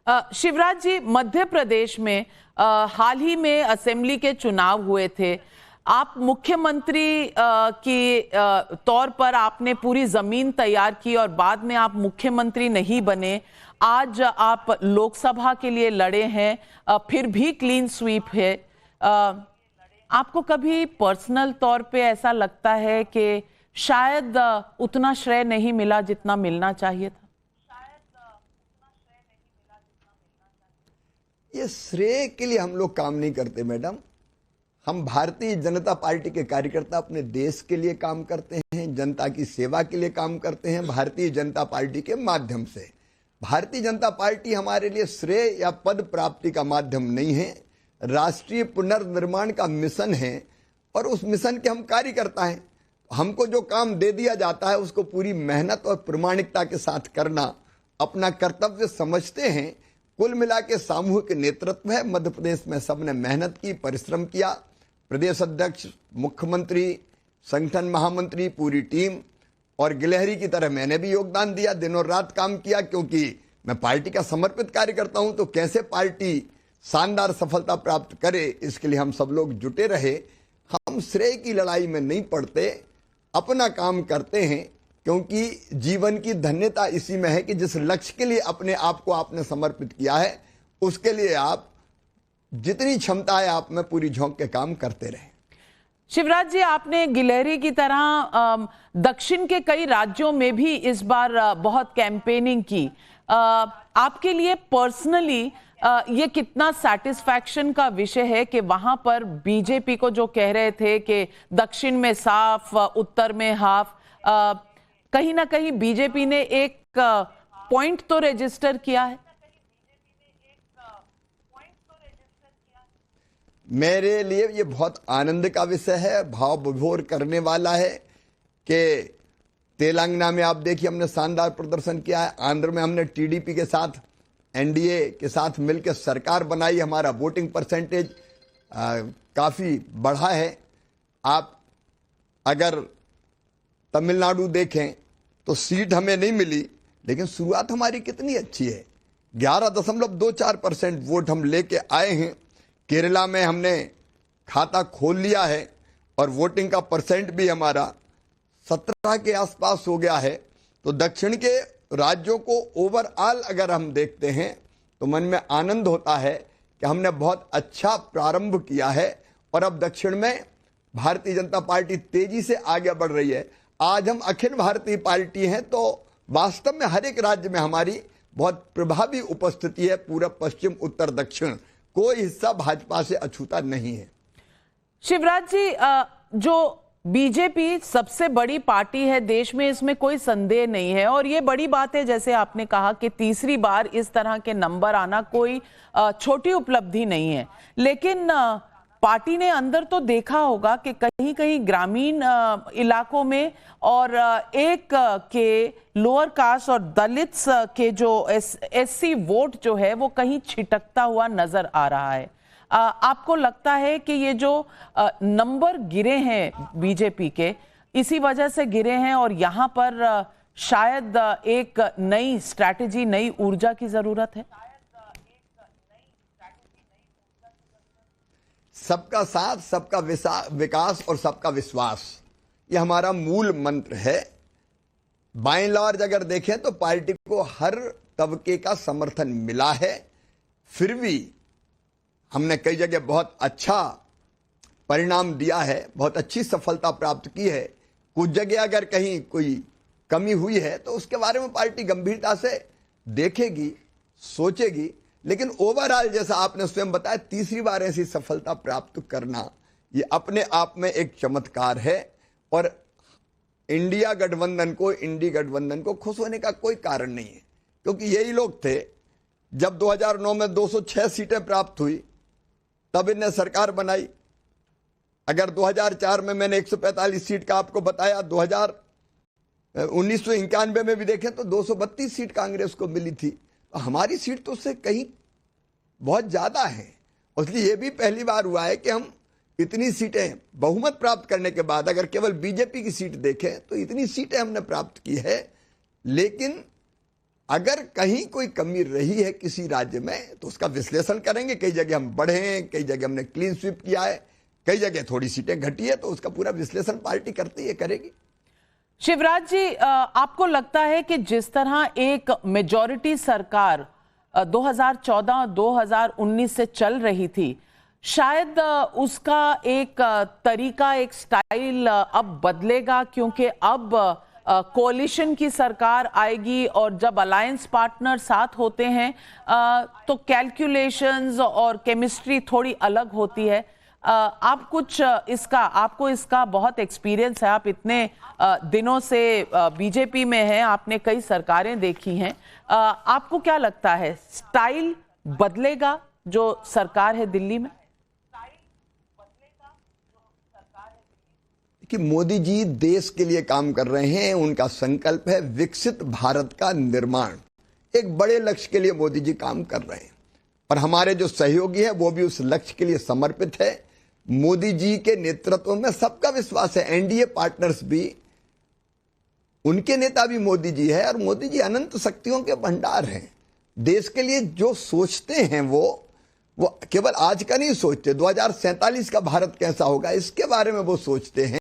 शिवराज जी, मध्य प्रदेश में हाल ही में असेंबली के चुनाव हुए थे। आप मुख्यमंत्री की तौर पर आपने पूरी जमीन तैयार की और बाद में आप मुख्यमंत्री नहीं बने। आज आप लोकसभा के लिए लड़े हैं, फिर भी क्लीन स्वीप है। आपको कभी पर्सनल तौर पे ऐसा लगता है कि शायद उतना श्रेय नहीं मिला जितना मिलना चाहिए था? ये श्रेय के लिए हम लोग काम नहीं करते मैडम। हम भारतीय जनता पार्टी के कार्यकर्ता अपने देश के लिए काम करते हैं, जनता की सेवा के लिए काम करते हैं भारतीय जनता पार्टी के माध्यम से। भारतीय जनता पार्टी हमारे लिए श्रेय या पद प्राप्ति का माध्यम नहीं है, राष्ट्रीय पुनर्निर्माण का मिशन है और उस मिशन के हम कार्यकर्ता हैं। हमको जो काम दे दिया जाता है उसको पूरी मेहनत और प्रामाणिकता के साथ करना अपना कर्तव्य समझते हैं। कुल मिला के सामूहिक नेतृत्व है। मध्य प्रदेश में सबने मेहनत की, परिश्रम किया। प्रदेश अध्यक्ष, मुख्यमंत्री, संगठन महामंत्री, पूरी टीम और गिलहरी की तरह मैंने भी योगदान दिया, दिन और रात काम किया, क्योंकि मैं पार्टी का समर्पित कार्यकर्ता हूं। तो कैसे पार्टी शानदार सफलता प्राप्त करे, इसके लिए हम सब लोग जुटे रहे। हम श्रेय की लड़ाई में नहीं पड़ते, अपना काम करते हैं, क्योंकि जीवन की धन्यता इसी में है कि जिस लक्ष्य के लिए अपने आप को आपने समर्पित किया है उसके लिए आप जितनी क्षमता है आप में पूरी झोंक के काम करते रहे। शिवराज जी, आपने गिलहरी की तरह दक्षिण के कई राज्यों में भी इस बार बहुत कैंपेनिंग की। आपके लिए पर्सनली ये कितना सेटिस्फैक्शन का विषय है कि वहां पर बीजेपी को जो कह रहे थे कि दक्षिण में साफ, उत्तर में हाफ, कहीं ना कहीं बीजेपी ने एक पॉइंट तो रजिस्टर किया है? मेरे लिए ये बहुत आनंद का विषय है, भाव विभोर करने वाला है कि तेलंगाना में आप देखिए हमने शानदार प्रदर्शन किया है, आंध्र में हमने टीडीपी के साथ, एनडीए के साथ मिलकर सरकार बनाई, हमारा वोटिंग परसेंटेज काफ़ी बढ़ा है। आप अगर तमिलनाडु देखें तो सीट हमें नहीं मिली, लेकिन शुरुआत हमारी कितनी अच्छी है, 11.24% वोट हम लेके आए हैं। केरला में हमने खाता खोल लिया है और वोटिंग का परसेंट भी हमारा 17 के आसपास हो गया है। तो दक्षिण के राज्यों को ओवरऑल अगर हम देखते हैं तो मन में आनंद होता है कि हमने बहुत अच्छा प्रारंभ किया है और अब दक्षिण में भारतीय जनता पार्टी तेजी से आगे बढ़ रही है। आज हम अखिल भारतीय पार्टी हैं, तो वास्तव में हर एक राज्य में हमारी बहुत प्रभावी उपस्थिति है। पूरब, पश्चिम, उत्तर, दक्षिण कोई हिस्सा भाजपा से अछूता नहीं है। शिवराज जी, जो बीजेपी सबसे बड़ी पार्टी है देश में, इसमें कोई संदेह नहीं है और ये बड़ी बात है। जैसे आपने कहा कि तीसरी बार इस तरह के नंबर आना कोई छोटी उपलब्धि नहीं है, लेकिन पार्टी ने अंदर तो देखा होगा कि कहीं कहीं ग्रामीण इलाकों में और एक के लोअर कास्ट और दलित्स के जो एससी वोट जो है वो कहीं छिटकता हुआ नजर आ रहा है। आपको लगता है कि ये जो नंबर गिरे हैं बीजेपी के, इसी वजह से गिरे हैं और यहाँ पर शायद एक नई स्ट्रैटेजी, नई ऊर्जा की जरूरत है? सबका साथ, सबका विकास और सबका विश्वास, ये हमारा मूल मंत्र है। बाय लार्ज अगर देखें तो पार्टी को हर तबके का समर्थन मिला है, फिर भी हमने कई जगह बहुत अच्छा परिणाम दिया है, बहुत अच्छी सफलता प्राप्त की है। कुछ जगह अगर कहीं कोई कमी हुई है तो उसके बारे में पार्टी गंभीरता से देखेगी, सोचेगी, लेकिन ओवरऑल जैसा आपने स्वयं बताया, तीसरी बार ऐसी सफलता प्राप्त करना ये अपने आप में एक चमत्कार है और इंडी गठबंधन को खुश होने का कोई कारण नहीं है, क्योंकि यही लोग थे जब 2009 में 206 सीटें प्राप्त हुई तब इन्हें सरकार बनाई। अगर 2004 में मैंने 145 सीट का आपको बताया, 1991 में भी देखें तो 232 सीट कांग्रेस को मिली थी। हमारी सीट तो उससे कहीं बहुत ज्यादा है। इसलिए यह भी पहली बार हुआ है कि हम इतनी सीटें बहुमत प्राप्त करने के बाद, अगर केवल बीजेपी की सीट देखें तो इतनी सीटें हमने प्राप्त की है, लेकिन अगर कहीं कोई कमी रही है किसी राज्य में तो उसका विश्लेषण करेंगे। कई जगह हम बढ़े हैं, कई जगह हमने क्लीन स्वीप किया है, कई जगह थोड़ी सीटें घटी है, तो उसका पूरा विश्लेषण पार्टी करती है, करेगी। शिवराज जी, आपको लगता है कि जिस तरह एक मेजॉरिटी सरकार 2014-2019 से चल रही थी, शायद उसका एक तरीका, एक स्टाइल अब बदलेगा, क्योंकि अब कोalition की सरकार आएगी और जब अलायंस पार्टनर साथ होते हैं तो कैलकुलेशंस और केमिस्ट्री थोड़ी अलग होती है। आपको इसका बहुत एक्सपीरियंस है, आप इतने दिनों से बीजेपी में हैं, आपने कई सरकारें देखी हैं। आपको क्या लगता है, स्टाइल बदलेगा जो सरकार है दिल्ली में? कि मोदी जी देश के लिए काम कर रहे हैं, उनका संकल्प है विकसित भारत का निर्माण। एक बड़े लक्ष्य के लिए मोदी जी काम कर रहे हैं, पर हमारे जो सहयोगी है वो भी उस लक्ष्य के लिए समर्पित है। मोदी जी के नेतृत्व में सबका विश्वास है, एनडीए पार्टनर्स भी, उनके नेता भी मोदी जी है, और मोदी जी अनंत शक्तियों के भंडार हैं। देश के लिए जो सोचते हैं वो केवल आज का नहीं सोचते, 2047 का भारत कैसा होगा इसके बारे में वो सोचते हैं।